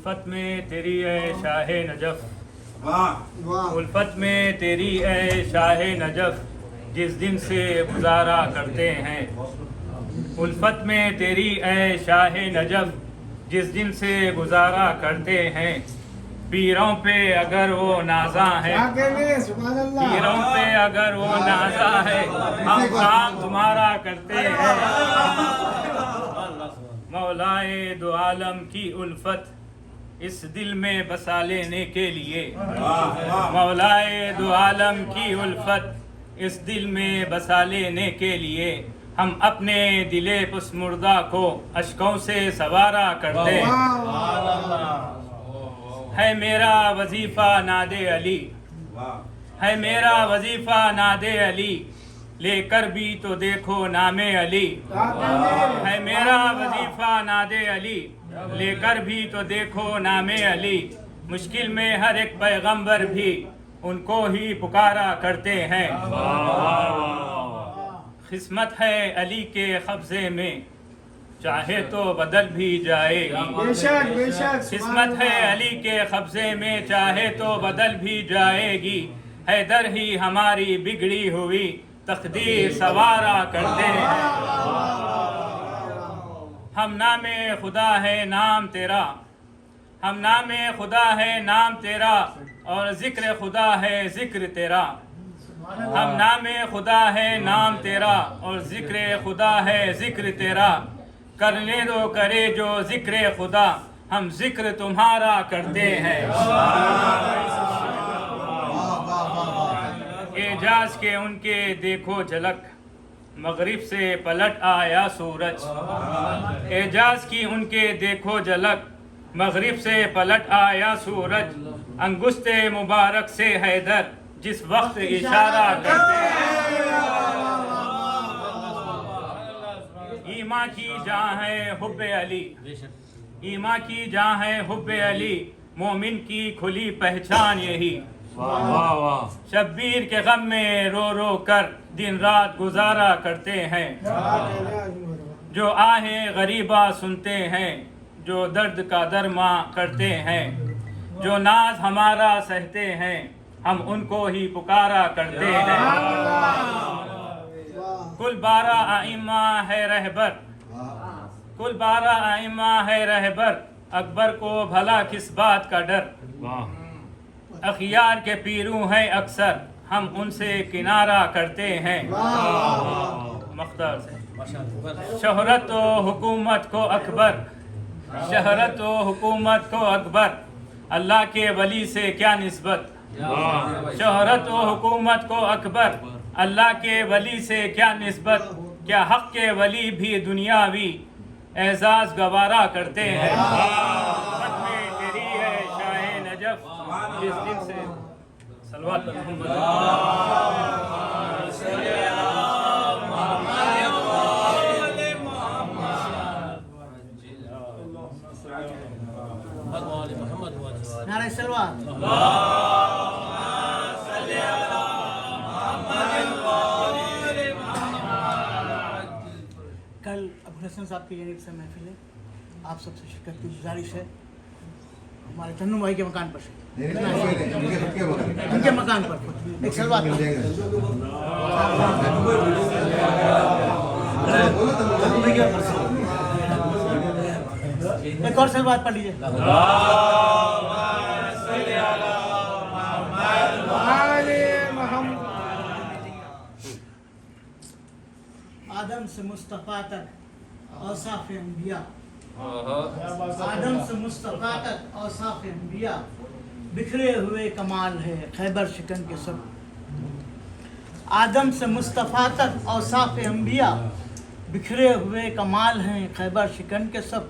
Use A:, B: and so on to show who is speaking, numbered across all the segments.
A: उल्फत में तेरी है शाहे नजफ,
B: वाह
A: उल्फत में तेरी है शाहे नजफ, जिस दिन से गुजारा करते हैं। उल्फत में तेरी है शाहे नजफ, जिस दिन से गुजारा करते हैं। पीरों पे अगर वो नाजा है, पीरों पे अगर वो नाजा है, हम काम तुम्हारा करते हैं। मौलाए दो आलम की उल्फत इस दिल में बसा लेने के लिए, मौलाए दो आलम की उल्फत इस दिल में बसा लेने के लिए, हम अपने दिले पुस्मुर्दा को अश्कों से सवारा करते है। मेरा वजीफा नादे अली, है मेरा वजीफा नादे अली, लेकर भी तो देखो नामे अली। है मेरा वजीफा नादे अली, लेकर भी तो देखो नामे अली। मुश्किल में हर एक पैगंबर भी उनको ही पुकारा करते हैं। किस्मत है अली के कब्जे में, चाहे तो बदल भी जाएगी।
B: बेशक बेशक
A: किस्मत है अली के कब्जे में, चाहे तो बदल भी जाएगी। हैदर ही हमारी बिगड़ी हुई तकदीर सवारा करते हैं। हम नामे खुदा है नाम तेरा, हम नामे खुदा है नाम तेरा, और जिक्र खुदा है जिक्र तेरा। हम नामे खुदा है नाम तेरा, और जिक्र खुदा है जिक्र तेरा। करने दो करे जो जिक्र खुदा, हम जिक्र तुम्हारा करते हैं। एजाज के उनके देखो झलक, मगरिब से पलट आया सूरज। एजाज की उनके देखो झलक, मगरिब से पलट आया सूरज। अंगुस्ते मुबारक से हैदर जिस वक्त इशारा करते हैं। ईमा की जां है हुब्बे अली, ईमा की जां है हुब्बे अली, मोमिन की खुली पहचान यही। शब्बीर के गम में रो रो कर दिन रात गुजारा करते हैं। जो आहें गरीबा सुनते हैं, जो दर्द का दरमा करते हैं, जो नाज हमारा सहते हैं, हम उनको ही पुकारा करते हैं। कुल 12 आइम्मा है रहबर, कुल 12 आइम्मा है रहबर, अकबर को भला किस बात का डर। अखियार के पीरू हैं अक्सर, हम उनसे किनारा करते हैं। मख्तार से शोहरत व हुकूमत को अकबर, शहरत व हुकूमत को अकबर, अल्लाह के वली से क्या निस्बत। शोहरत व हुकूमत को अकबर, अल्लाह के वली से क्या निस्बत। क्या हक के वली भी दुनियावी एजाज गवारा करते हैं। तेरी है शाहे नजफ, जिस दिन से सलवात
C: नारे सलवात। कल अबू हसन साहब की जानिब से महफिल है, आप सबसे शिरकत की गुजारिश है। हमारे तन्नू भाई के मकान पर से, उनके मकान पर एक सलवात। एक और सलवात पढ़ लीजिए। आदम से मुस्तफ़ा तक औसाफ अंबिया, आदम से मुस्तफ़ा तक औसाफ अंबिया, बिखरे हुए कमाल है खैबर शिकन के सब। आदम से मुस्तफ़ा तक औसाफ अंबिया, बिखरे हुए कमाल हैं खैबर शिकन के सब।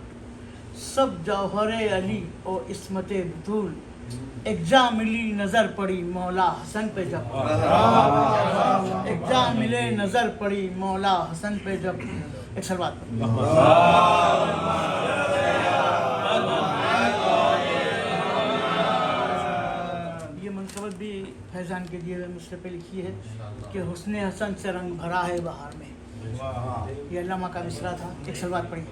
C: सब जौहरे अली और इस्मते बतूल, एक जा मिली नज़र पड़ी मौला हसन पे जब। एक जा मिले नज़र पड़ी मौला हसन पे जब। एक सलवात ये मनकबत भी फैज़ान के दिए हुए मुझसे पे लिखी है कि हुस्ने हसन से रंग भरा है बहार में, ये अल्लामा का मिसरा था। एक सलवात पढ़िए।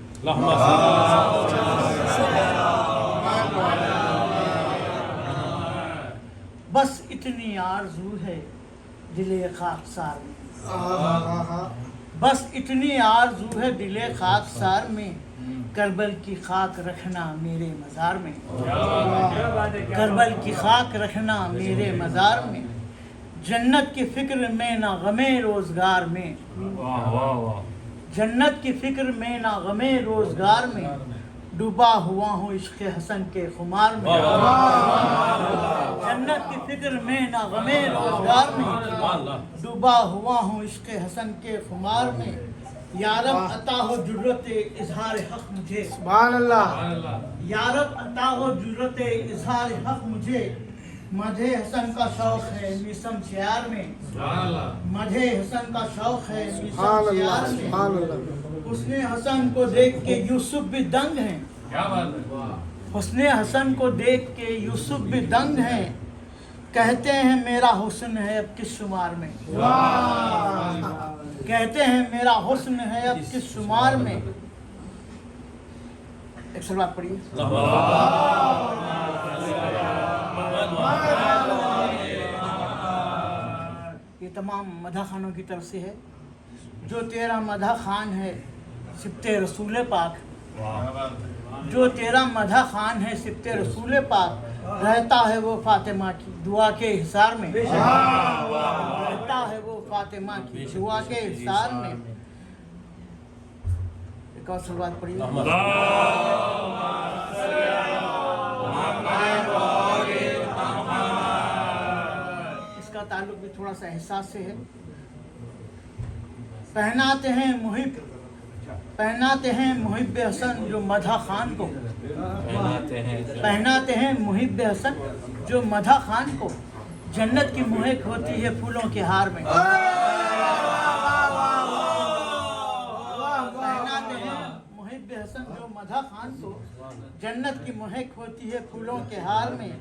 C: बस इतनी आरज़ू है दिले खाकसार में, बस इतनी आरज़ू है दिले खाकसार में, करबल की खाक रखना मेरे मज़ार में, करबल की खाक रखना मेरे मज़ार में, जन्नत की फ़िक्र में ना गमे रोज़गार में, जन्नत की फ़िक्र में ना गमे रोज़गार में, डूबा हुआ हूँ इश्क़ हसन के खुमार में, जन्नत की फ़िक्र में ना गमे रोज़गार में, डूबा हुआ हूँ इश्क़ हसन के खुमार में, यारब अता हो जुर्रत इज़हार हक़ मुझे,
B: सुभान अल्लाह,
C: यारब अता हो जुर्रत इज़हार हक़ मुझे, मधे हसन का शौक़ है मिसम शियार में, मधे हसन का शौक़ है मिसम शियार में, हुस्ने हसन को देख के यूसुफ भी दंग हैं, हुस्ने हसन को देख के यूसुफ भी दंग हैं, कहते हैं मेरा हुस्न है अब किस शुमार में, कहते हैं मेरा हुस्न है अब किस शुमार में। एक सलवात पढ़िए। ये तमाम मदह खानों की तरफ से है। जो तेरा मदह खान है सिब्ते रसूल पाक, जो तेरा मदह खान है सिब्ते रसूल पाक, रहता है वो फातिमा की दुआ के हिसार में, रहता है वो फातिमा की दुआ के हिसार में। एक और सलवात पढ़िए। इसका ताल्लुक भी थोड़ा सा एहसास से है। पहनाते हैं मुहिब हसन जो मधा खान को, पहनाते हैं मुहिब हसन जो मधा खान को, जन्नत की महक होती है फूलों के हार में, पहनाते हैं मुहिब हसन जो मधा खान को, जन्नत की महक होती है फूलों के हार में,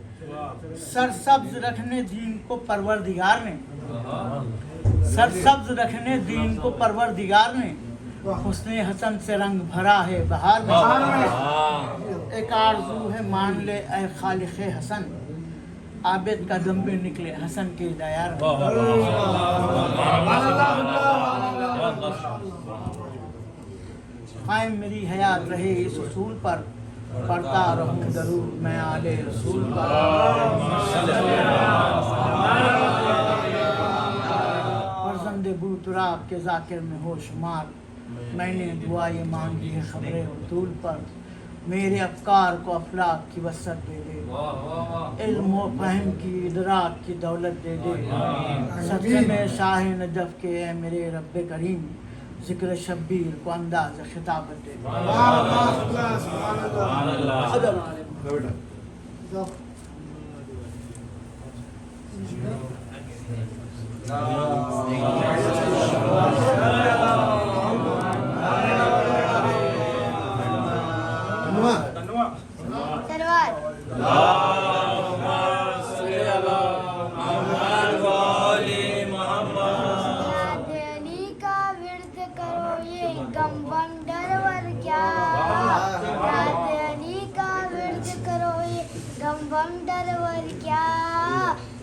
C: सरसब्ज रखने दीन को परवरदिगार ने, सरसब्ज रखने दीन को परवरदिगार ने, हुस्ने हसन से रंग भरा है बहार में, एक आरज़ू है मान ले ऐ खालिक़े हसन, आबिद का दम भी निकले हसन के दयार में। कायम मेरी हयात रहे इस उसूल पर, पढ़ता रहूं दरूद मैं आले रसूल पर। फर्जंद बूतराब के ज़ाकिर में हो शुमार, मैंने दुआ ये मांगी है खबरें उतूल पर, मेरे अफकार को अफलाक की वसत दे दे, इल्म व फहम की इदराक की दौलत दे दे, सदक़े में शाह नजफ़ के ए मेरे रब्बे करीम, ज़िक्र शब्बीर को अंदाज़ खिताबत दे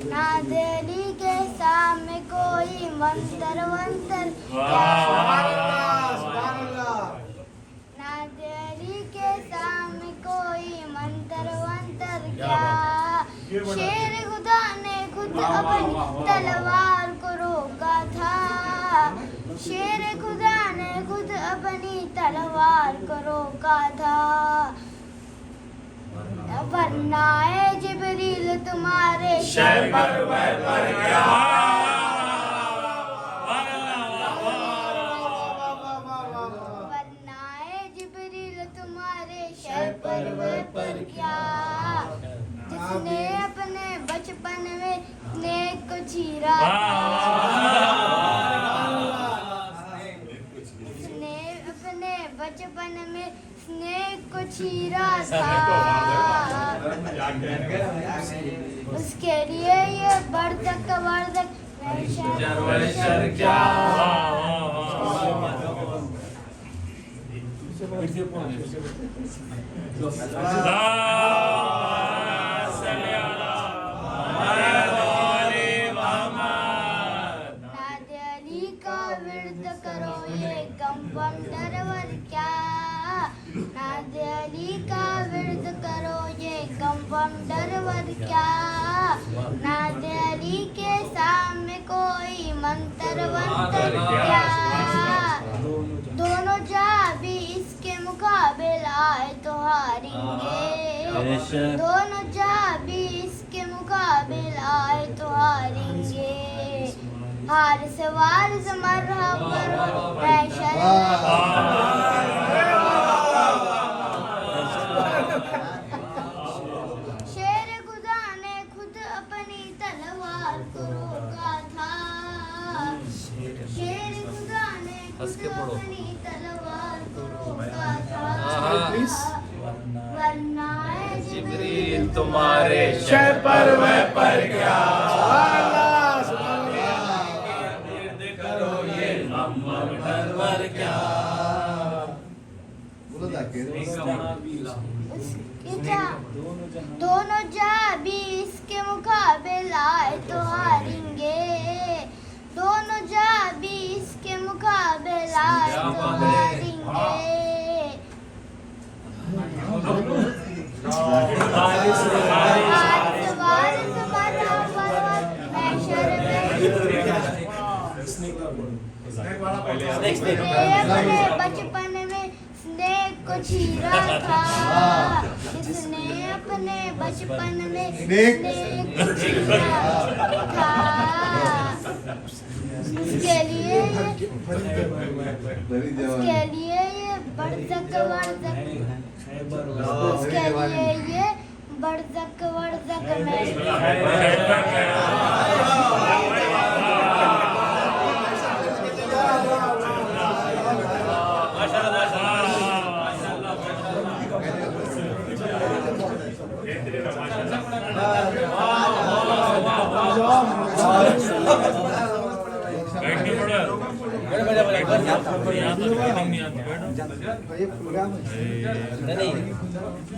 D: नादली के सामने कोई मंतर वंतर नादली के सामने कोई मंतर वंतर क्या, शेर खुदा ने खुद अपनी तलवार को रोका था, शेर खुदा ने खुद अपनी तलवार को रोका था, वरनाए जिब्रील तुम्हारे शर पर क्या, वरनाए जिब्रील तुम्हारे शर पर क्या, जिसने अपने बचपन में नेक को चीरा जिसने अपने बचपन में स्नेक को चीरा था, उसके लिए ये वर्धक क्या। नादे अली का विर्द करो ये गम बम डरवर क्या, नादे अली का विर्द करो ये गम बम डरवर क्या, नादे अली के सामने कोई मंतर वंतर क्या, दोनों जहाँ भी इसके मुकाबले आए तो हारेंगे, दोनों जहाँ भी इसके मुकाबले आए तो हारेंगे, हार से वार से मरहबा है शेर खुदा ने खुद अपनी तलवार को रोका था, शेर खुदा ने खुद अपनी तलवार को रोका था, वरना है जिब्रील
A: तुम्हारे
B: शह पर मैं पर क्या
D: दोनों जहाँ भी इसके मुकाबले आए तो हारेंगे, दोनों जहाँ भी इसके मुकाबले आए तो हारेंगे, अपने बचपन में स्नेक को चीरा था, जिसने अपने बचपन में स्नेक को चीरा था, उसके लिए ये बरज़क उसके लिए ये बरज़क में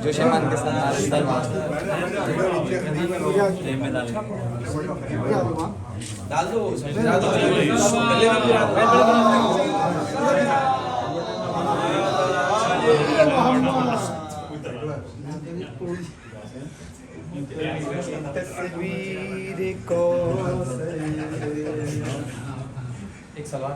E: जोशीमान के साथ डाल दो
B: तस्वीर को
E: एक सलाह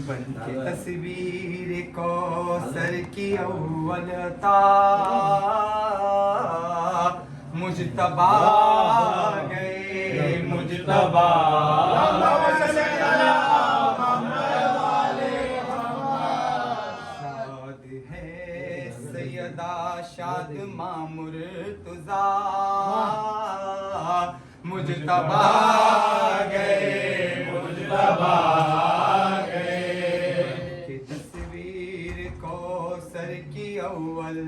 B: बनके तस्वीर कौसर की अव्वलता मुजतबा गए मुजतबा शाद है सैयदा शाद मामुर तुजा मुजतबा गए मुजतबा सर की अव्वल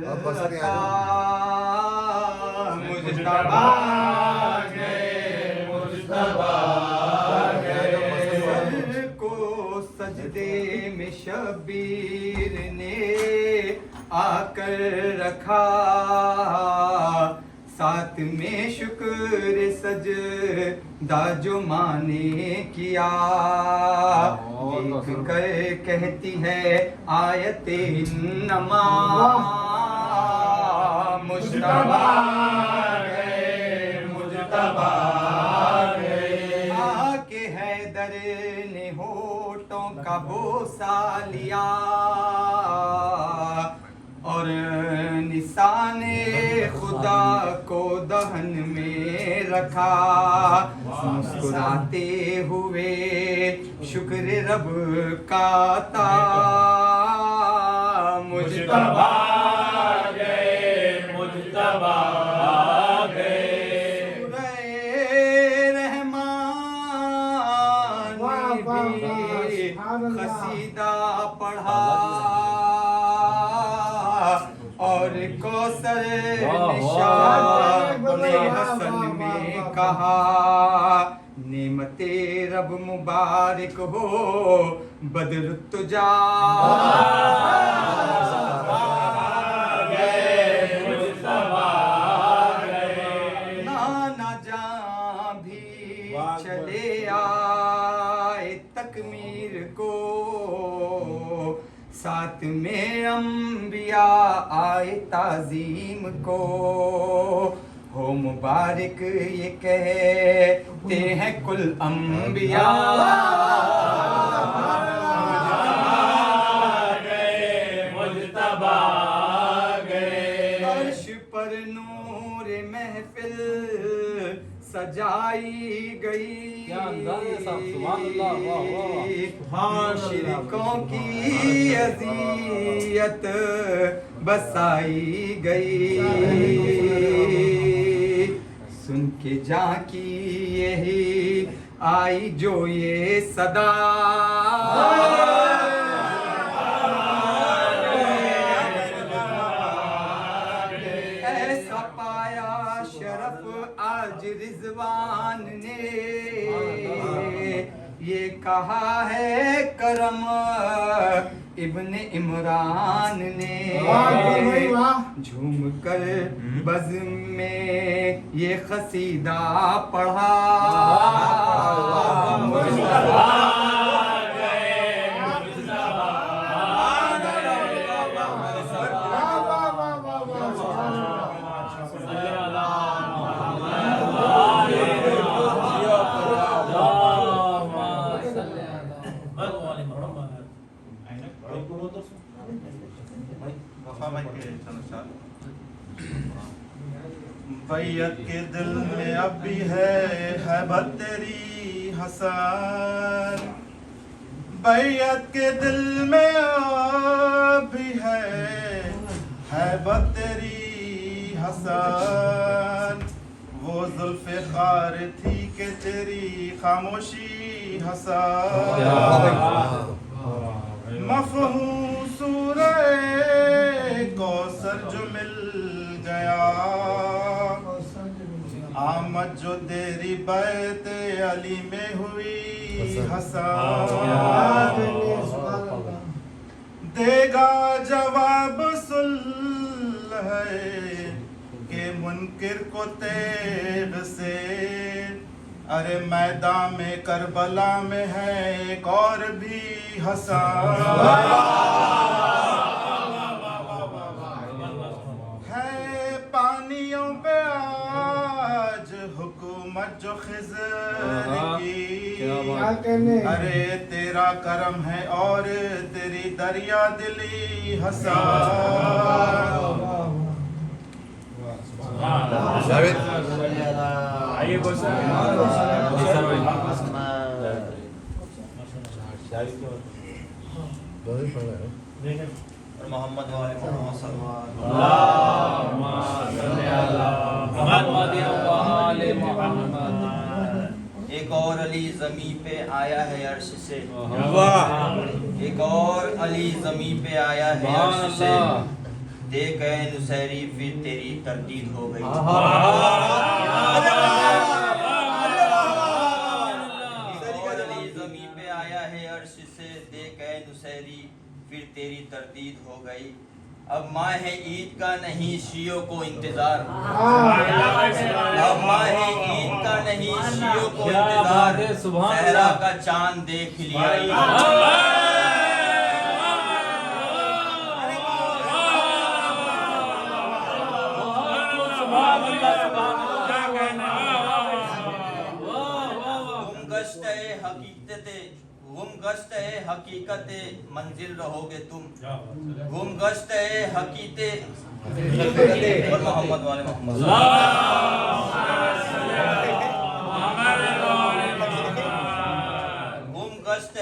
B: मुजतबा गए को सजदे में शबीर ने आकर रखा साथ में शुक्र सजदा जो माने किया देख कर कहती है आयते नमा मुजतबा गए मुजतबा गए आके हैदर ने होठों का बोसा लिया और निशाने खुदा को दहन में रखा मुस्कुराते हुए शुक्र रब का था मुजतबा गए मुजतबा गए रहमान भी खसीदा पढ़ा और कौसर अपने हसन में कहा, नेमते रब मुबारक हो बदरुत्तुजा। नाना जहाँ भी चले आए तकमीर को, साथ में अंबिया आए ताजीम को। हो मुबारक ये कहते हैं कुल अंबिया। अर्श पर नूर महफिल सजाई गई,
E: क्या अंदाज़ है साहब, सुभान अल्लाह, वाह, वाह।
B: मुशरिकों की अज़ियत बसाई गई। सुन के झांकी यही आई जो ये सदा, ऐसा पाया शरफ आज रिजवान ने, ये कहा है करम इब्ने इमरान ने। झूम कर बज़्म में ये क़सीदा पढ़ा,
F: बैयत के दिल में अब भी है हैबत तेरी हसन, बैयत के दिल में अब भी है हैबत तेरी हसन। वो जुल्फ़े ख़ार थी कि तेरी खामोशी हसन। मफ़हूम सूरे कौसर जो मिल गया, आमद जो तेरी बैत अली में हुई हसन। देगा जवाब सुल्ह के मुनकिर को तेग से, अरे मैदान में करबला में है एक और भी हसन। है पानियों पे आज हुकूमत जो खिज़र की, अरे तेरा करम है और तेरी दरिया दिली हसन।
A: आइए
G: मोहम्मद वाले मोहम्मद सल्लल्लाहु। एक और अली ज़मी पे आया है अर्श से, एक और अली ज़मी पे आया है अर्श से। देख नुसैरी फिर तेरी तरदीद हो गई। अली ज़मी पे आया है अर्श से, देख नुसैरी फिर तेरी तरदीद हो गई। अब माह ईद का नहीं शियों को इंतजार, अब माह ईद का नहीं शियों को इंतजार, सहरा का चांद देख लिया। हकीकत मंजिल रहोगे तुम, गुम गश्त हकीकत। और मोहम्मद वाले मोहम्मद गुम गश्त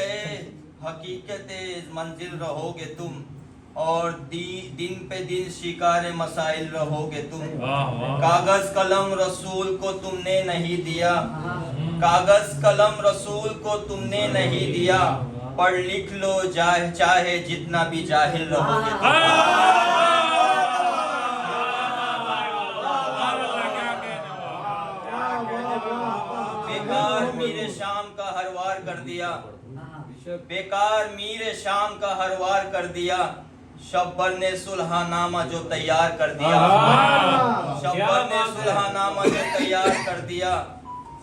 G: हकीकत मंजिल रहोगे तुम, और दिन पे दिन शिकार मसाइल रहोगे तुम। कागज कलम रसूल को तुमने नहीं दिया, कागज कलम रसूल को तुमने नहीं दिया। पढ़ लिख लो चाहे जितना भी जाहिल रहोगे तुम। दिया, बेकार मीर शाम का हर वार कर दिया, शब्बर ने सुलहनामा जो तैयार कर दिया, शब्बर ने सुलहनामा जो तैयार कर दिया।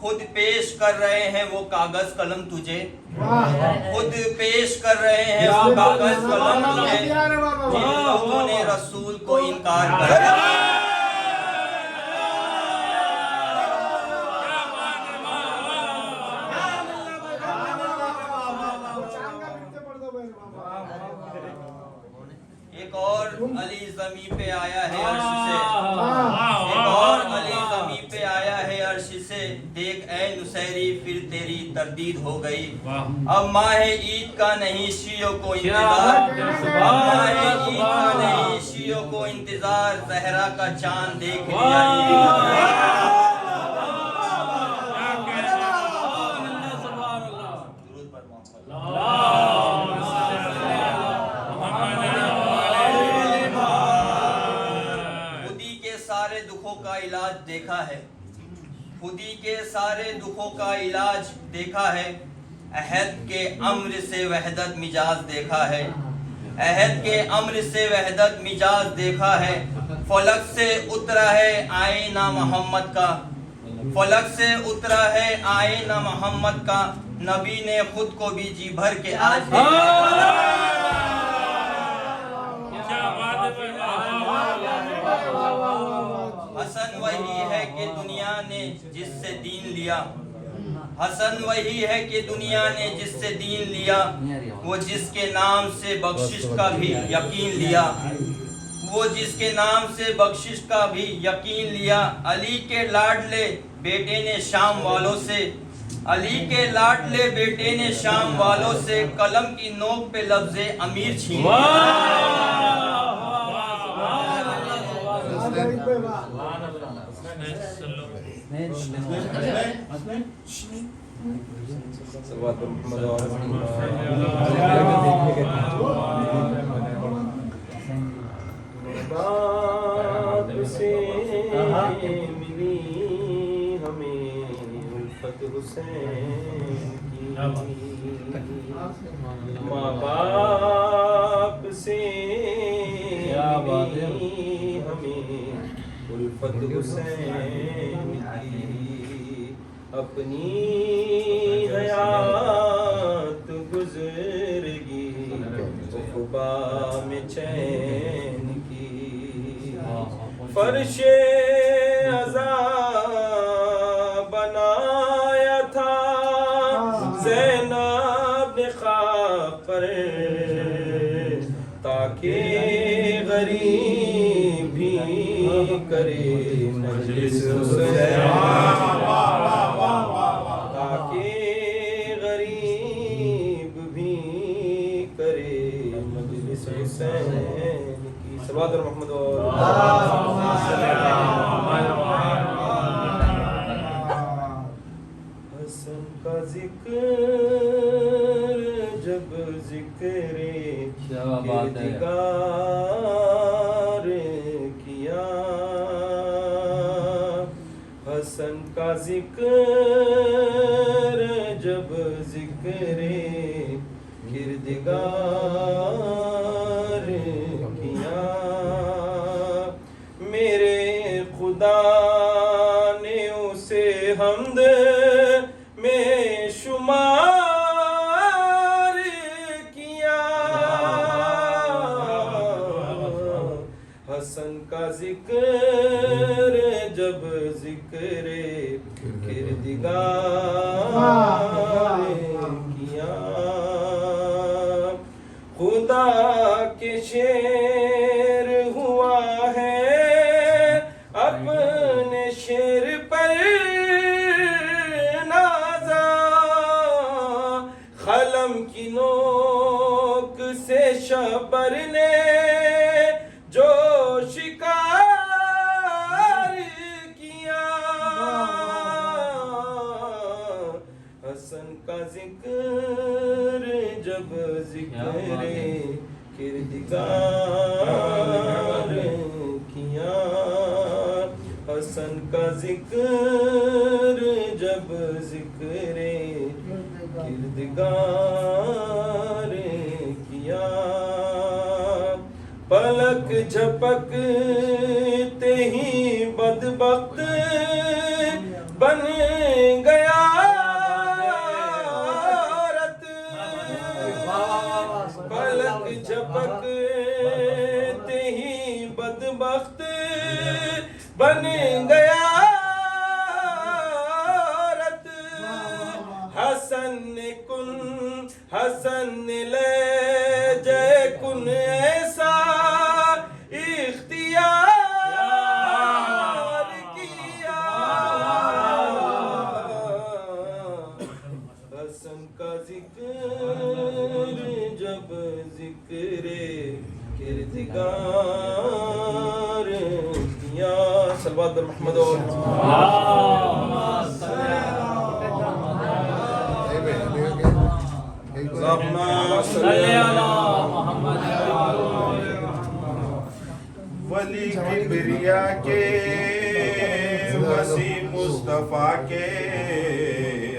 G: खुद पेश कर रहे हैं वो कागज कलम तुझे, खुद पेश कर रहे हैं वो कागज कलम तुझे, जिन लोगों ने रसूल को इनकार कर दिया। एक और अली ज़मीं पे आया है अर्श से, एक और अली ज़मीं पे आया है अर्श से, देख ऐ नुसैरी फिर तेरी तरदीद हो गई। अब माहे ईद का नहीं शियों को इंतजार, अब माहे ईद का नहीं शियों को इंतजार, ज़हरा का चांद देख लिया। इलाज देखा है, खुदी के सारे दुखों का इलाज देखा है, अहद के अम्र से वहदत मिजाज देखा है, अहद के अम्र से वहदत मिजाज देखा है। फलक से उतरा है आईना मोहम्मद का, फलक से उतरा है आईना मोहम्मद का, नबी ने खुद को भी जी भर के आज देखा। हसन वही है कि दुनिया ने जिससे दीन लिया, हसन वही है कि दुनिया ने जिससे दीन लिया, वो जिसके नाम से बख्शिश का भी यकीन लिया, वो जिसके नाम से बख्शिश का भी यकीन लिया। अली के लाडले बेटे ने शाम वालों से, अली के लाडले बेटे ने शाम वालों से, कलम की नोक पे लफ्ज़े अमीर छीन लिया।
F: बाप से मिली हमें उल्फत हुसैन की, माँ बाप से मिली हमें उल्फत हुसैन की, अपनी हयात गुजरेगी खुबा में चैन की, फर्शे अज़ा बनाया था ज़ैनब ने ख्वाब पर, ताकि गरीब भी करे मजलिस हुसैन, ताकि गरीब भी करे मजलिस हुसैन की। सल्लल्लाहु अलैहि हसन का जिक्र जब जिक्रे किरदिगार किया, हसन का जिक्र जब जिक्रे किरदिगार किया, मेरे खुदा ने उसे हमद में शुमार किया, हसन का जिक्र जब जिक्रे किरदिगार किया, खुदा के शेर हुआ है अपने शेर पर नाजा, कलम की नोक से शब्बर ने जो शिकार किया, हसन का जिक्र जब जिक्रे किरदिगार किया, हसन का जिक्र जब जिक्रे किरदिगार रोजगार किया, पलक झपकते ही बदबख्त बन गया रत, पलक झपकते ही बदबख्त बन गया रत। हसन ले जय कुन ऐसा इख्तियार किया, हसन का जिक्र जब जिक्रे किरदिगार किया। सल्लल्लाहु अलैहि मोहम्मद
H: वली किबरिया के वसी मुस्तफा के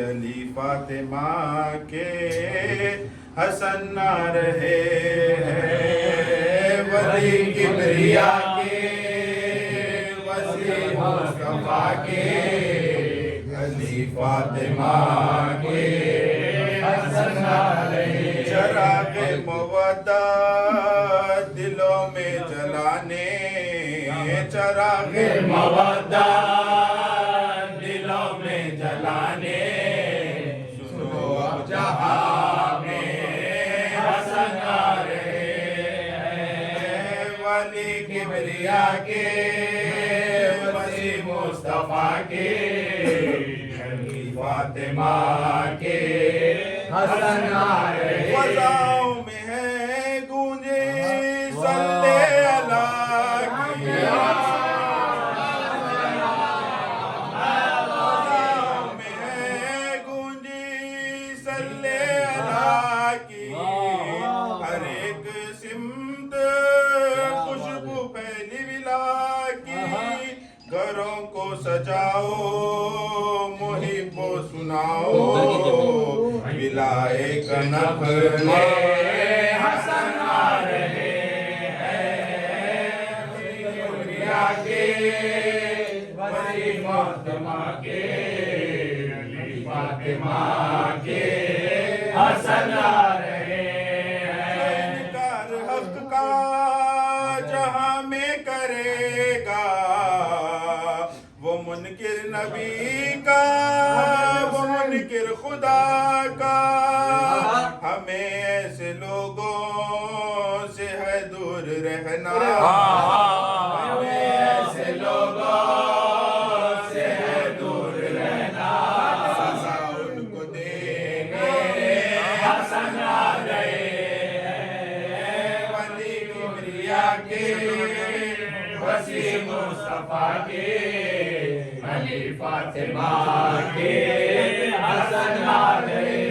H: अली फातिमा के हसन ना रहे हैं। वली किबरिया के वसी मुस्तफा के अली फातिमा के हसन ना रहे। चरागे मवद्दा दिलों में जलाने, चरागे मवद्दा दिलों में जलाने, सुनो अब जहां में हसन आ रहे हैं। वली किबरिया के वसी मुस्तफा के अली फातिमा के हसन आ रहे। फज़ाओं में है गूंजे सल्ले अला की, फज़ाओं में है गूंजी सल्ले अला की, हर एक सिमत खुशबू फैली विला की। घरों को सजाओ मुहिब्बो सुनाओ, विलाए कनक में हसन आ रहे हैं। किबरिया के वली फातिमा के अली फातिमा के हसन आ रहे हैं। इनकार हक का जहां में करेगा, वो मुनकिर नबी का वो मुनकिर खुदा का। हमें ऐसे लोगों से है दूर रहना, हमें ऐसे लोगों से है दूर रहना। सजा उनको देंगे हसन आ रहे हैं। वली किबरिया के वसी मुस्तफा के अली फातिमा के हसन आ रहे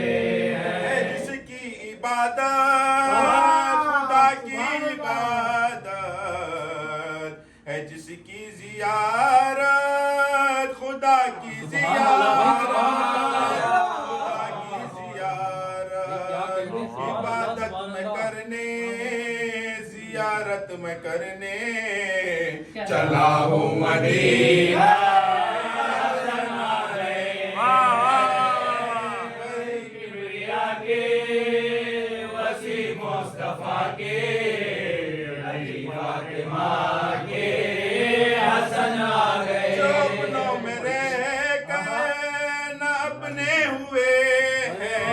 H: हैं। जिसकी इबादत खुदा की इबादत है, जिसकी जियारत खुदा की जियारत, खुदा की जियारत। इबादत में करने जियारत में करने चला हूँ मदीना। मुस्तफा के अली फातिमा के हसन आ गए। जो अपनों में रह कर न अपने हुए हैं,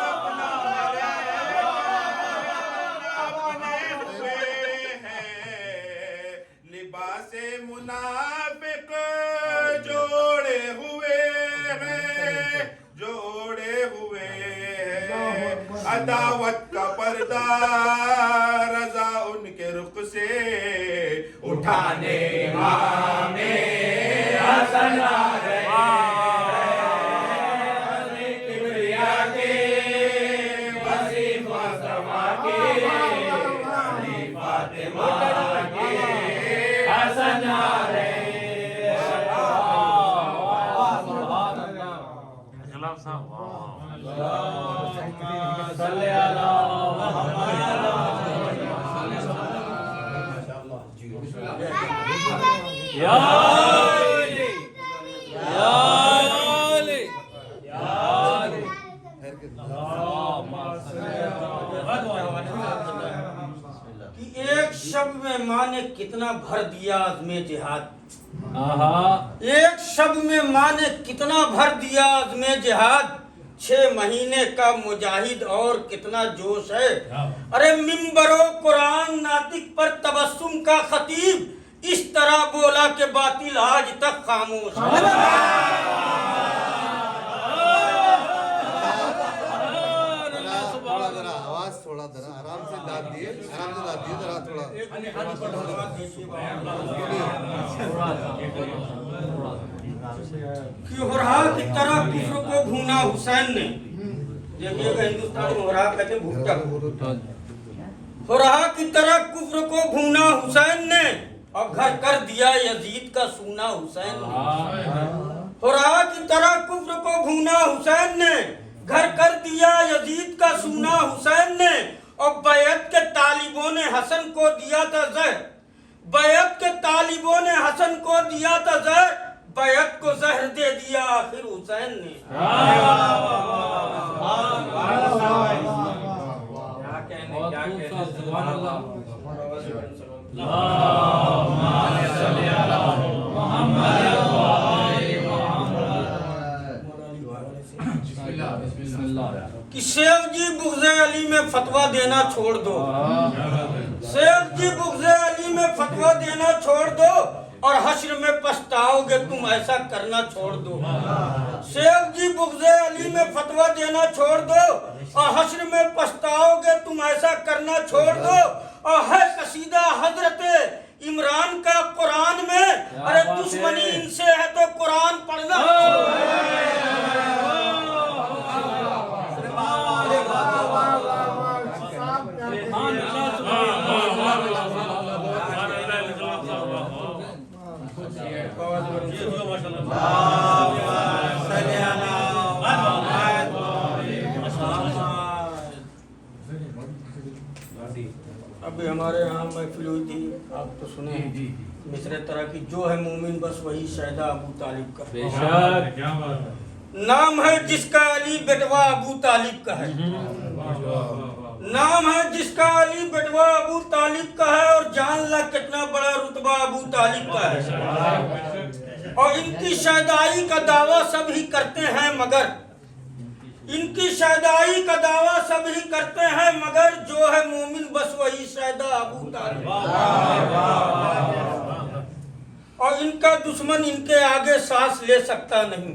H: अपनों में रह अपने हुए हैं। लिबासे मुनाफिक जोड़े हुए हैं, जोड़े हुए हैं। अदावत का पर्दा रजा उनके रुख से उठाने में हसन आ रहे हैं। किबरिया के वसी मुस्तफा के अली फातिमा के हसन आ रहे हैं।
I: कि एक शब्द में माँ ने कितना भर दिया अज़्मे जिहाद। एक शब्द में माँ ने कितना भर दिया अज़्मे जिहाद। 6 महीने का मुजाहिद और कितना जोश है। अरे मिंबरो कुरान नातिक पर तबस्सुम का खतीब इस तरह बोला कि बातिल आज तक खामोश है।
F: थोड़ा जरा आराम से दाद दिए जरा थोड़ा।
I: कि हुर्रा की तरह कुफ्र को भूना हुसैन ने। देखिएगा हिंदुस्तानी हुर्रा कहते हैं भूटा। हुर्रा की तरह कुफ्र को भूना हुसैन ने और घर कर दिया यजीद का सूना हुसैन ने। हुर्रा की तरह कुफ्र को भूना हुसैन ने घर कर दिया यजीद का सूना हुसैन ने। और बैत के तालिबों ने हसन को दिया था जहर। बैत के तालिबों ने हसन को दिया था जहर। बैत को जहर दे दिया आखिर हुसैन ने। क्या कहने सुभान अल्लाह। कि शेख जी बुग़्ज़े अली में फतवा देना छोड़ दो। शेख जी बुग़्ज़े अली में फतवा देना छोड़ दो और हश्र में पछताओगे तुम ऐसा करना छोड़ दो। शेख जी बुग़्ज़े अली में फतवा देना छोड़ दो और हश्र में पछताओगे तुम ऐसा करना छोड़ दो। और है कसीदा हजरत इमरान का कुरान में। अरे दुश्मनी इनसे है तो कुरान पढ़ना। अभी हमारे यहाँ महफिल हुई थी, आप तो सुने मिसरे तरह की, जो है मोमिन बस वही शहदा अबू तालिब का। नाम है जिसका अली बेटवा अबू तालिब का है। नाम है जिसका अली बेटवा अबू तालिब का है। और जान ला कितना बड़ा रुतबा अबू तालिब का है। और इनकी शहदाई का दावा सब ही करते हैं मगर इनकी शहदाई का दावा सब ही करते हैं मगर जो है मोमिन बस वही शहदा अबू तालिब। और इनका दुश्मन इनके आगे सांस ले सकता नहीं।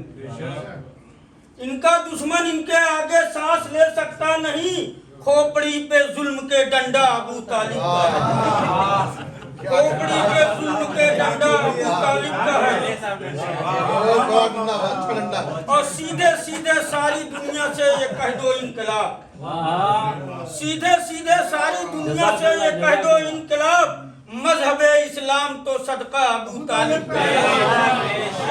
I: इनका दुश्मन इनके आगे सांस ले सकता नहीं। खोपड़ी पे जुल्म के डंडा अबू तालिब का है। खोपड़ी पे जुल्म के डंडा अबू तालिब का है। और सीधे सीधे सारी दुनिया से ये कह दो इनकलाब। सीधे सीधे सारी दुनिया से ये कह दो इनकलाब। मजहब इस्लाम तो सदका अबू तालिब का है।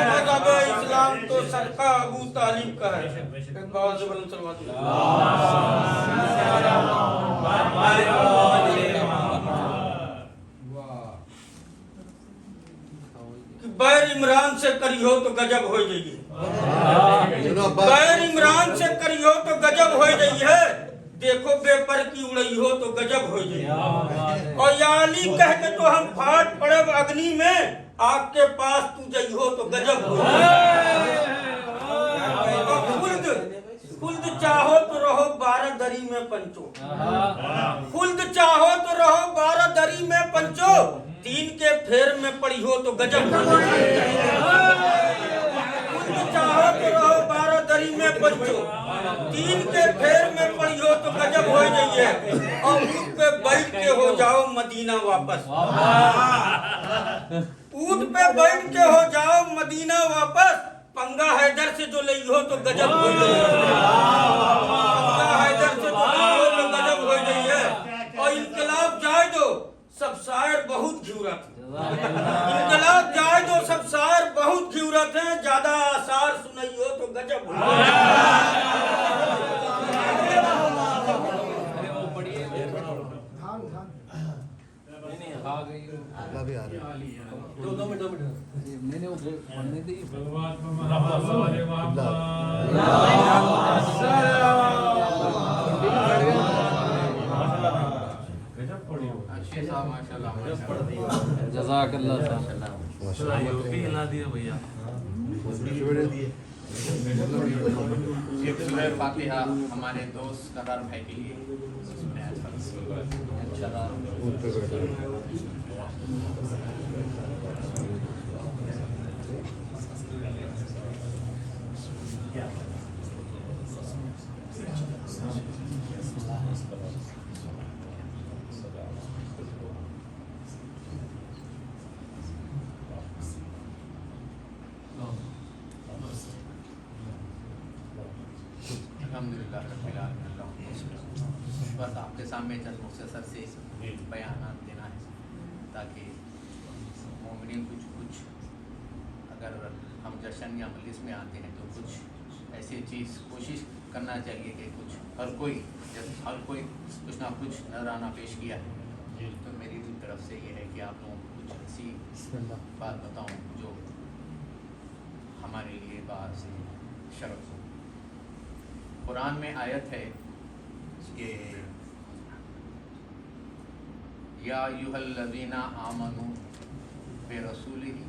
I: मजहब इस्लाम तो सदका अबू तालिब का है। बैर इमरान से करियो तो गजब हो जाइए। बैर इमरान से करियो तो गजब हो जाइए। देखो बेपर की उड़ई हो तो गजब हो जाइए। और या अली कह के तो हम फाट पड़े अग्नि में। आपके पास तू जइहो तो गजब हो जाइए। खुल्द चाहो तो रहो 12 दरी में पंचो। खुल्द चाहो तो रहो 12 दरी में पंचो। 3 के फेर में पड़ी हो तो गजब हो जाइए। खुल्द चाहो तो रहो 12 दरी में पंचो। 3 के फेर में पड़ी हो तो गजब हो जाइए। और ऊँट पे बैठ के हो जाओ मदीना वापस। ऊँट पे बैठ के हो जाओ मदीना वापस। पंगा हैदर से जो लई हो तो गजब हो जाइए। पंगा हैदर से जो लई हो तो गजब हो जाइए। और इनकलाब जाए दो सब शायर बहुत घिउरत। इनकलाब जाए दो सब शायर बहुत घिउरत हैं। ज्यादा आसार सुनाई हो तो गजब हो जाइए।
E: आ गई दो मिनट नहीं वो बनने दी जज़ाकल्लाह
H: हिला दिया भैया
J: एक सूरह फातिहा हमारे दोस्त करार भाई के लिए अल्हम्दुलिल्लाह रब्बिल आलमीन। बस आपके सामने चंद मुख्तसर से बयान देना है ताकि मोमिनीन कुछ अगर हम जश्न या मजलिस में आते हैं तो कुछ ऐसी चीज़ कोशिश करना चाहिए कि कुछ हर कोई कुछ ना कुछ नजराना पेश किया है तो मेरी तरफ से ये है कि आप लोगों को कुछ ऐसी बात बताऊं जो हमारे लिए बाहर से शर्फ हो। कुरान में आयत है कि या अय्युहल्लज़ीना आमनू बिरसूलिही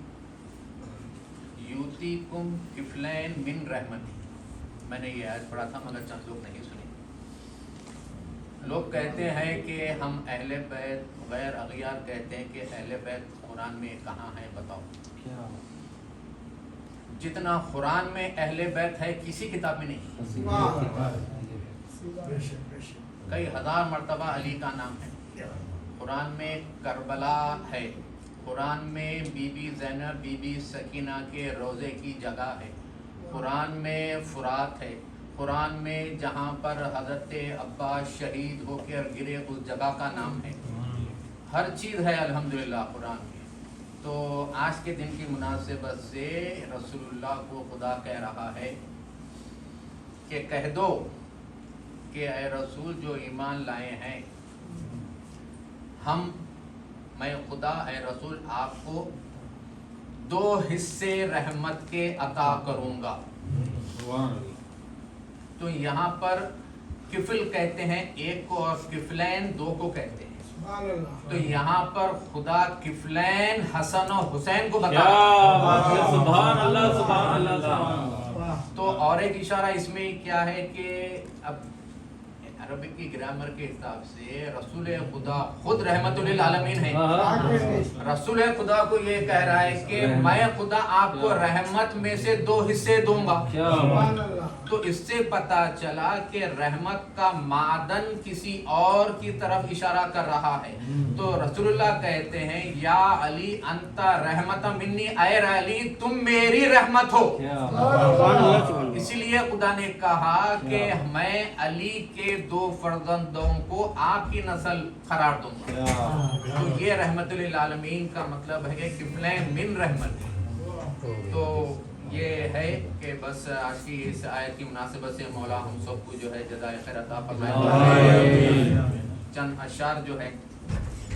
J: यूतीकुम किफ़लैन मिन रहमती। मैंने ये आयत पढ़ा था मगर चंद लोग नहीं सुने। लोग कहते हैं कि हम अहले बैत गैर अगियार कहते हैं कि अहले बैत कुरान में कहाँ है बताओ। जितना कुरान में अहले बैत है किसी किताब में नहीं। कई हजार मर्तबा अली का नाम है। कुरान में करबला है, कुरान में बीबी ज़ैनब बीबी सकीना के रोज़े की जगह है, कुरान में फुरात है, कुरान में जहाँ पर हज़रत अब्बास शहीद होकर गिरे उस जगह का नाम है। हर चीज़ है अल्हम्दुलिल्लाह कुरान में। तो आज के दिन की मुनासिबत से रसूलुल्लाह को खुदा कह रहा है कि कह दो कि ऐ रसूल जो ईमान लाए हैं मैं खुदा ऐ रसूल आपको 2 हिस्से रहमत के अता करूँगा। तो यहाँ पर किफिल कहते हैं एक को और किफलैन 2 को कहते हैं। तो यहाँ पर खुदा किफलैन हसन और हुसैन को बता
H: सुभान अल्लाह।
A: तो और एक इशारा इसमें क्या है कि अब अरबिक की ग्रामर के हिसाब से रसूल खुदा खुद रहमतुल आलमीन है। रसूल खुदा को ये कह रहा है कि मैं खुदा आपको रहमत में से 2 हिस्से दूंगा। तो इससे पता चला कि रहमत का मादन किसी और की तरफ इशारा कर रहा है। तो रसूलुल्लाह कहते हैं या अली अंता रहमत मिन्नी, ऐ अली तुम मेरी रहमत हो। इसीलिए खुदा ने कहा कि मैं अली के 2 फर्जंदों को आपकी नस्ल करार दूंगा। तो ये रहमतुल आलमीन का मतलब है कि किफलैन मिन रहमत। तो ये है कि बस आज की इस आयत की मुनासिबत से मौला हम सबको जो है जज़ाए खैर अता फरमाए। चंद अशार जो है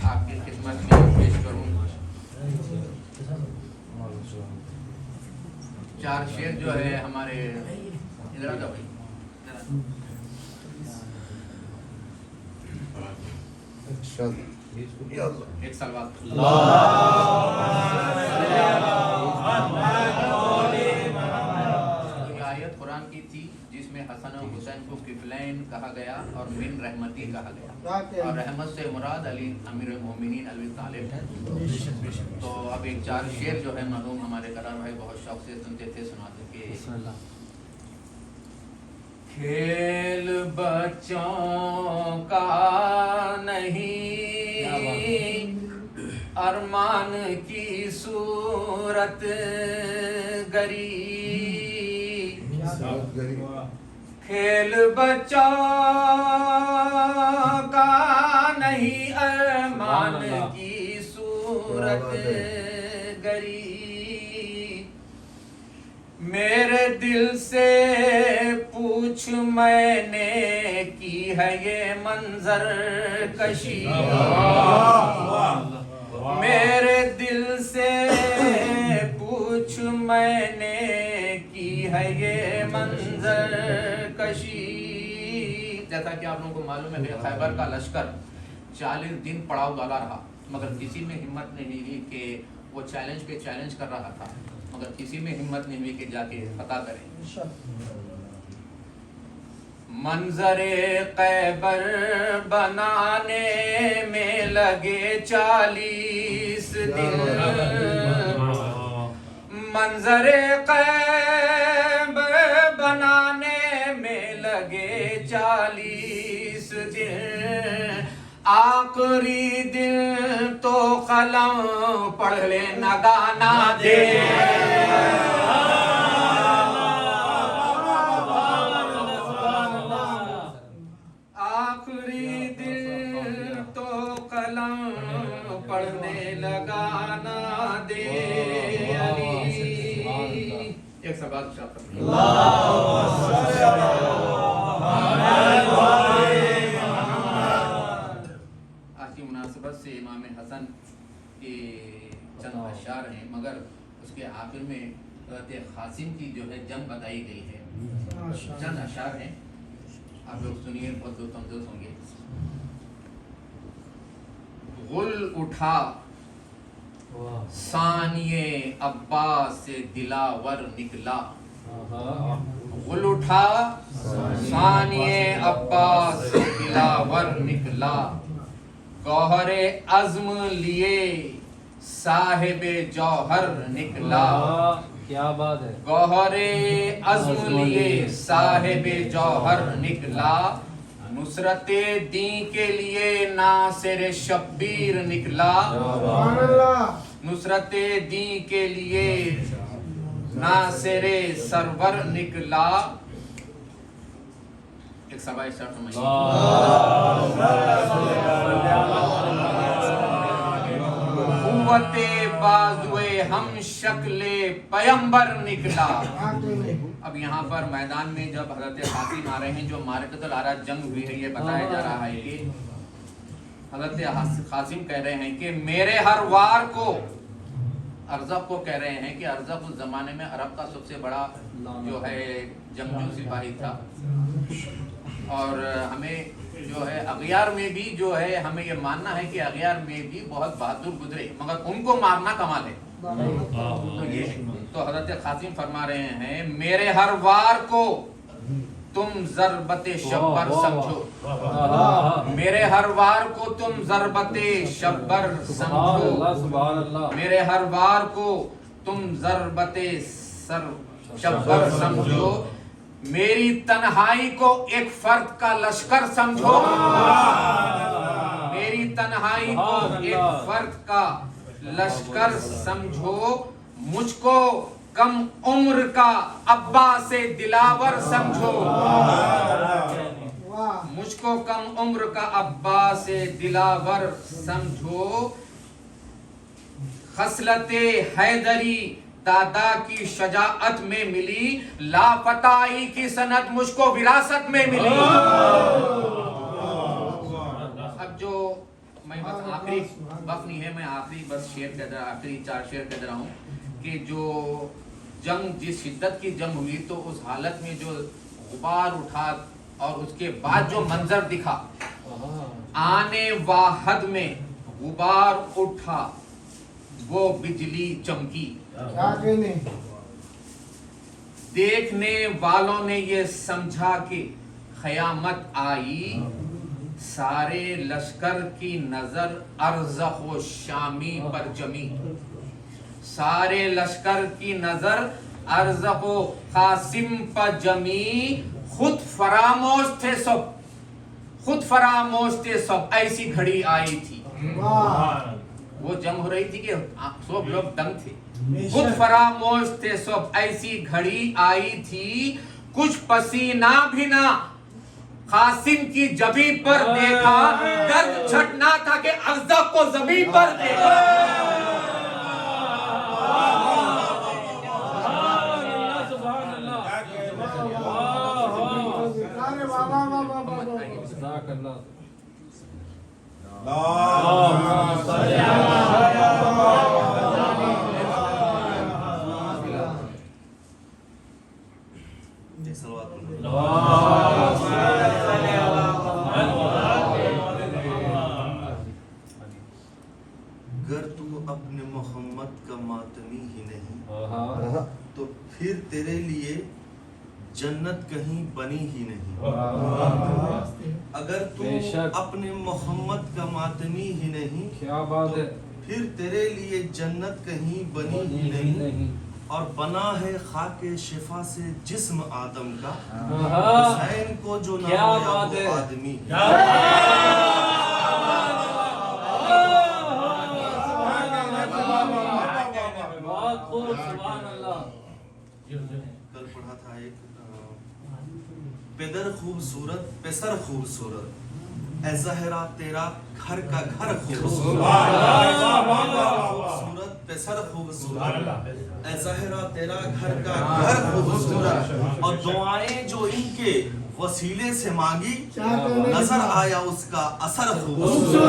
A: आपकी खिदमत में पेश करूँ। 4 शेर जो है हमारे इधर आ जाओ भाई। एक साल बाद आयत कुरान की थी जिसमें हसन और हुसैन को किफलैन कहा गया और मिन रहमती कहा गया और रहमत से मुराद अली अमीर मोमिनीन अली तालिब है। तो अब एक 4 शेर जो है मालूम हमारे करार भाई बहुत शौक से सुनते थे सुनाते के खेल बच्चों का नहीं अरमान की सूरत गरी, खेल बच्चों का नहीं अरमान की सूरत गरी, मेरे दिल से पूछ मैंने की
J: है ये मंजर कशी, मेरे दिल से पूछ मैंने की है ये मंजर कशी। जैसा कि आप लोगों को मालूम है कि खैबर का लश्कर 40 दिन पड़ाव डाला रहा, मगर किसी में हिम्मत नहीं हुई कि वो चैलेंज पे चैलेंज कर रहा था, मगर किसी में हिम्मत नहीं हुई कि जाके पता करें। मंजरे खैबर बनाने में लगे 40 दिन, मंजरे खैबर बनाने में लगे 40 दिन, आखिरी दिन तो कलम पढ़ ले न गाना दे। आखिरी दिन तो कलम पढ़ने लगाना दे अली। एक सवाल मुनासिबत से इमाम हसन के चंद अशार हैं, मगर उसके आखिर में हज़रत क़ासिम की जो है जंग बताई गई है। चंद अशार हैं, आप लोग सुनिए, बहुत लुत्फ़अंदोज़ होंगे। गुल उठा सानिये अब्बास से दिलावर निकला, गुल उठा सानिये अब्बास से दिलावर निकला, गौहरे अज़्म लिए साहिबे जौहर निकला।
E: क्या बात है।
J: गौहरे अज़्म लिए साहिबे जौहर निकला, नुसरते दी के लिए नासिर शब्बीर निकला, नुसरते दी के लिए नासिर सरवर निकला। एक सवाल कुव्वते बाजुए हम शक्ले पैगंबर निकला। अब यहाँ पर मैदान में जब हज़रत क़ासिम आ रहे हैं, जो मारकतुल आरा जंग हुई है, ये बताया जा रहा है कि हज़रत क़ासिम कह रहे हैं कि मेरे हर वार को, अरज़क़ को कह रहे हैं कि अरज़क़ उस जमाने में अरब का सबसे बड़ा जो है जंगजू सिपाही था, और हमें जो है अगियार में भी जो है हमें ये मानना है कि अगियार में भी बहुत बहादुर गुजरे, मगर उनको मारना कमाल है। तो ये तो हज़रत क़ासिम फरमा रहे हैं, मेरे हर वार को तुम ज़रबते शब्बर समझो, मेरे हर वार को तुम ज़रबते शब्बर समझो, मेरे हर वार को तुम ज़रबते शब्बर समझो, मेरी तन्हाई को एक फर्द का लश्कर समझो, मेरी तन्हाई को एक फर्द का लश्कर समझो, मुझको कम उम्र का अब्बा से दिलावर समझो, मुझको कम उम्र का अब्बा से दिलावर समझो, खसलते हैदरी दादा की शजाअत में मिली, लापताई की सनद मुझको विरासत में मिली। अब जो मैं बस आखिरी वक्त नहीं है, मैं आखिरी बस शेर कह रहा, आखिरी 4 शेर कह रहा हूँ कि जो जंग, जिस शिद्दत की जंग हुई, तो उस हालत में जो गुबार उठा और उसके बाद जो मंजर दिखा, आने वाहद में गुबार उठा वो बिजली चमकी, देखने वालों ने ये समझा कि क़यामत आई, सारे लश्कर की नजर अरज़क़ व शामी पर जमी, सारे लश्कर की नजर अरज़क़ व क़ासिम पर जमी, खुद फरामोश थे सब, खुद फरामोश थे सब, ऐसी घड़ी आई थी। वो जंग हो रही थी कि सब लोग दंग थे, खुद फरामोश थे सब, ऐसी घड़ी आई थी, कुछ पसीना भी ना क़ासिम की जबी पर देखा, दर्द छटना था कि अरज़क़ को ज़मीन पर देखा।
E: जज़ाकल्लाह।
F: अगर तू अपने मोहम्मद का मातमी ही नहीं तो फिर तेरे लिए जन्नत कहीं बनी ही नहीं। अगर तू
E: बेशक।
F: अपने मोहम्मद का मातमी ही नहीं
E: क्या बात
F: तो
E: है।
F: फिर तेरे लिए जन्नत कहीं बनी ही नहीं। और बना है खाके शिफा से जिस्म आदम का, हुसैन को जो ना
E: क्या
F: होया
E: बात
F: वो
E: है।
F: आदमी।
E: बहुत खूब, सुभान अल्लाह।
F: कल पढ़ा था एक पेदर खूबसूरत पेसर खूबसूरत ए ज़हरा तेरा घर का घर खूबसूरत पेसर खूबसूरत ए ज़हरा तेरा घर का घर खूबसूरत। और दुआएं जो इनके वसीले से मांगी नजर आया उसका असर खूबसूरत।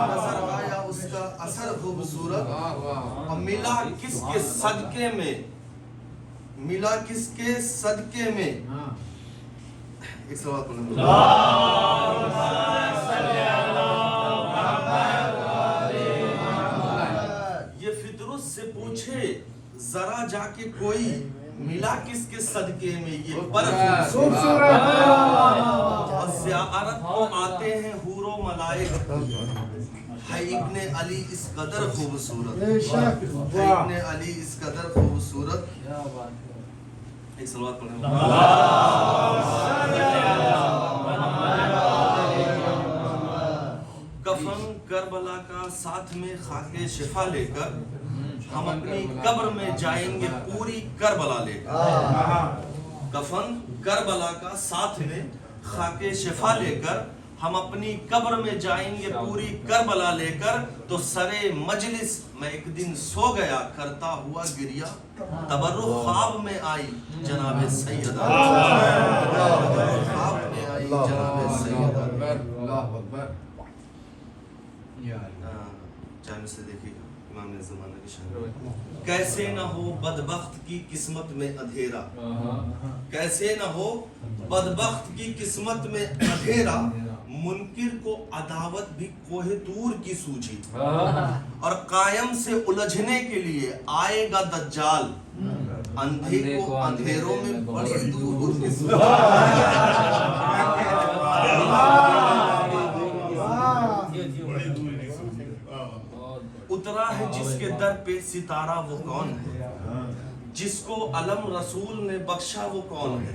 F: नजर आया उसका असर खूबसूरत। और मिला किसके सदके में, मिला किसके सदके में। एक सवाल पढ़ो। ये फितरुस से पूछे जरा जाके कोई मिला किसके सदके में ये बर्फ खूबसूरत। और ज़ियारत को आते हैं हूरो मलाइक है इब्ने अली इस कदर खूबसूरत। है इब्ने अली इस कदर खूबसूरत। एक सलवात पढ़ो। कफन करबला का साथ में खाके शिफा लेकर हम अपनी कब्र में जाएंगे पूरी करबला लेकर। कफन करबला का साथ में खाके शिफा लेकर हम अपनी कब्र में जाएंगे पूरी करबला लेकर। तो सरे मजलिस में एक दिन सो गया करता हुआ गिरिया, तबर्रुख ख्वाब में आई जनाबे सैयदा। ख्वाब में आई जनाबे सैयदा। चाहे से देखिएगा इमाम ज़माना की शान। कैसे न हो बदबख्त की किस्मत में अंधेरा, कैसे न हो बदबख्त की किस्मत में अंधेरा। मुनकिर को अदावत भी कोहे दूर की सूझी। और कायम से उलझने के लिए आएगा दज्जाल, अंधे को अंधेरों में बड़ी दूर की सूझी। उतरा है जिसके दर पे सितारा वो कौन है, जिसको अलम रसूल ने बख्शा वो कौन है।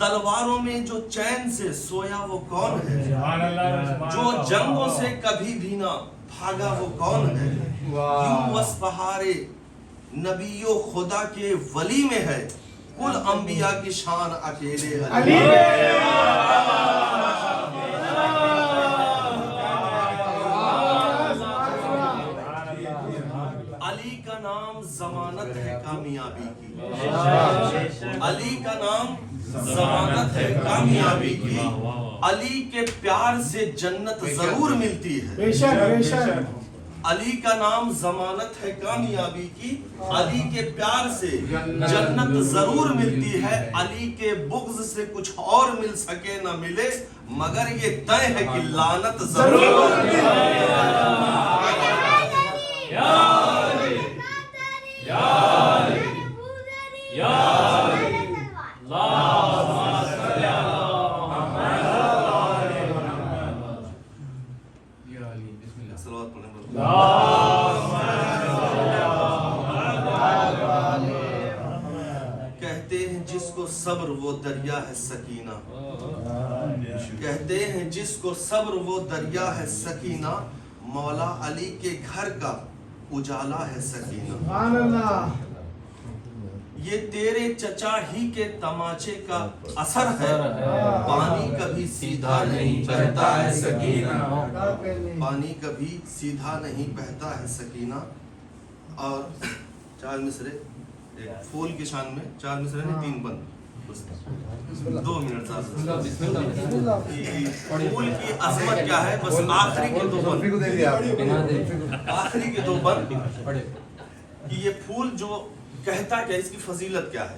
F: तलवारों में जो चैन से सोया वो कौन है, जो जंगों से कभी भी ना भागा वो कौन है। यूं वस्पहारे नबियो खुदा के वली में है, कुल अंबिया की शान अकेले अली। अली का नाम जमानत है कामयाबी की, अली का नाम जमानत है कामयाबी की। अली के प्यार से जन्नत जरूर मिलती है। अली का नाम जमानत है कामयाबी की, अली के प्यार से जन्नत जरूर मिलती है। अली के बुग़्ज़ से कुछ और मिल सके न मिले, मगर ये तय है कि लानत जरूर कहते हैं जिसको सब्र वो दरिया है सकीना, कहते हैं जिसको सब्र वो दरिया है सकीना। मौला अली के घर का उजाला है सकीना। ये तेरे चचा ही के तमाचे का असर है, पानी कभी सीधा नहीं बहता है सकीना। पानी कभी सीधा नहीं बहता है सकीना। और चार मिसरे एक फूल की शान में, चार मिसरे ने तीन बंद। 2 मिनट फूल की अजमत क्या है, बस आखिरी के 2 बंद, आखिरी के 2 बंद कि ये फूल जो कहता क्या, इसकी फजीलत क्या है।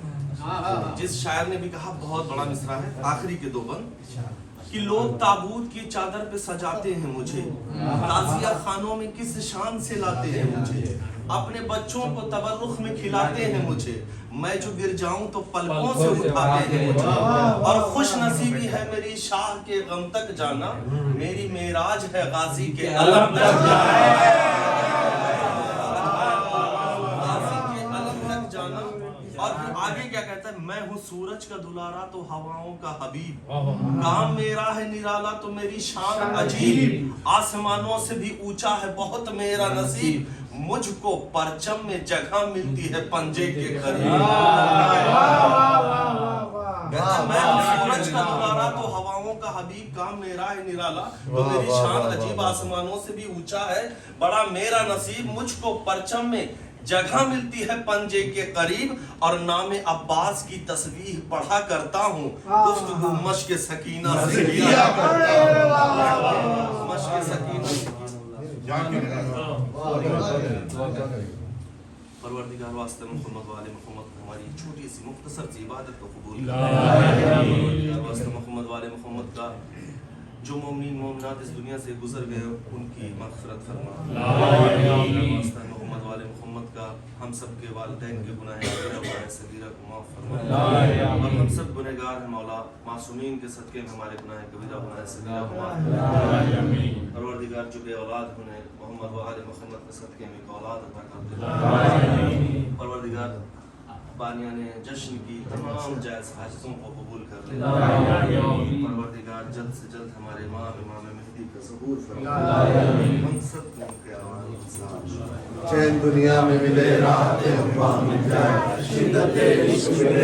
F: जिस शायर ने भी कहा, बहुत बड़ा मिसरा है, आखिरी के 2 बंद कि लोग ताबूत की चादर पे सजाते हैं मुझे, ताजिया खानों में किस शान से लाते हैं मुझे, अपने बच्चों को तबरुख में खिलाते हैं मुझे, मैं जो गिर जाऊं तो पलकों से उठाते हैं मुझे, और खुश नसीबी है मेरी शाह के गम तक जाना, मेरी मेराज है गाजी के अलम तक जाना। और फिर आगे क्या कहता है, मैं हूँ सूरज का दुलारा तो हवाओं का हबीब, काम मेरा है निराला तो मेरी शान अजीब, आसमानों से भी ऊंचा है बहुत मेरा नसीब, मुझको परचम में जगह मिलती है पंजे के करीब। मैं हूँ सूरज का दुलारा तो हवाओं का हबीब, काम मेरा है निराला तो मेरी शान अजीब, आसमानों से भी ऊंचा है बड़ा मेरा नसीब, मुझको परचम में जगह मिलती है पंजे के करीब, और नाम अब्बास की तस्बीह पढ़ा करता हूँ, गुफ्तगू मश्क सकीना से किया करता हूँ, मश्क सकीना। परवरदिगार वास्ते मोहम्मद वाले मोहम्मद हमारी छोटी सी मुख्तसर सी इबादत को कबूल कर, वास्ते मोहम्मद वाले मोहम्मद का जो मोमिन मोमिनात इस दुनिया से गुजर गए उनकी मग़फ़िरत फरमा, मोहम्मद वाले मोहम्मद का हम सब के वालिदैन के गुनाह सगीरा को माफ़ फरमा, और हम सब गुनहगार हैं मौला, मासूमीन के सदक़े में हमारे गुनाह कबीरा गुनाह सगीरा को माफ़ फरमा। परवरदिगार जो बे औलाद होने मोहम्मद वाले मोहम्मद के सदक़े में औलाद अता कर दे। परवरदिगार बानियाने जश्न की तमाम जायज़ हाजतों को कबूल कर ले। परवरदिगार जल्द से जल्द हमारे इमाम मेहदी का ज़हूर फरमा, हम सब को उनके आवाज़
H: चैन दुनिया में मिले, राहत अक़वा मिल जाए, शिद्दत इश्क़ मिले।